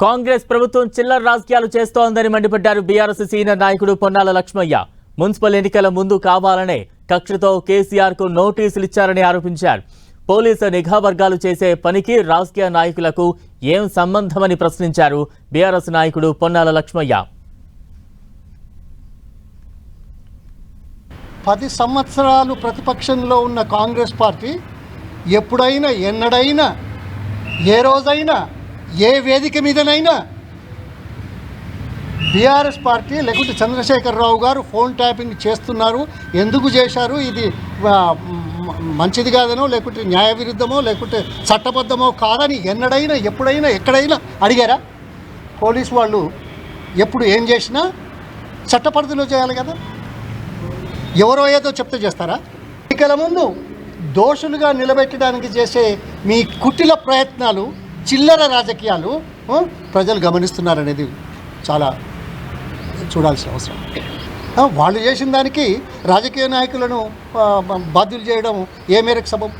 కాంగ్రెస్ ప్రభుత్వం చిల్లర రాజకీయాలు చేస్తోందని మండిపడ్డారు బీఆర్ఎస్ సీనియర్ నాయకుడు పొన్నాల లక్ష్మయ్య. మున్సిపల్ ఎన్నికల ముందు కావాలనే కక్షతో కేసీఆర్ కు నోటీసులు ఇచ్చారని ఆరోపించారు. పోలీసు నిఘా వర్గాలు చేసే పనికి రాజకీయ నాయకులకు ఏం సంబంధమని ప్రశ్నించారు బీఆర్ఎస్ నాయకుడు పొన్నాల లక్ష్మయ్య. 10 సంవత్సరాలు ప్రతిపక్షంలో ఉన్న కాంగ్రెస్ పార్టీ ఎప్పుడైనా ఎన్నడైనా ఏ రోజైనా ఏ వేదిక మీదనైనా బీఆర్ఎస్ పార్టీ లేకుంటే చంద్రశేఖరరావు గారు ఫోన్ ట్యాపింగ్ చేస్తున్నారు, ఎందుకు చేశారు, ఇది మంచిది కాదనో లేకుంటే న్యాయ విరుద్ధమో లేకుంటే చట్టబద్ధమో కాదని ఎన్నడైనా ఎప్పుడైనా ఎక్కడైనా అడిగారా? పోలీసు వాళ్ళు ఎప్పుడు ఏం చేసినా చట్టపరిధిలో చేయాలి కదా, ఎవరో ఏదో చెప్తే చేస్తారా? ఎన్నికల ముందు దోషులుగా నిలబెట్టడానికి చేసే మీ కుటిల ప్రయత్నాలు, చిల్లర రాజకీయాలు ప్రజలు గమనిస్తున్నారనేది చాలా చూడాల్సిన అవసరం. వాళ్ళు చేసిన దానికి రాజకీయ నాయకులను బాధ్యులు చేయడం ఏ మేరకు సబబు?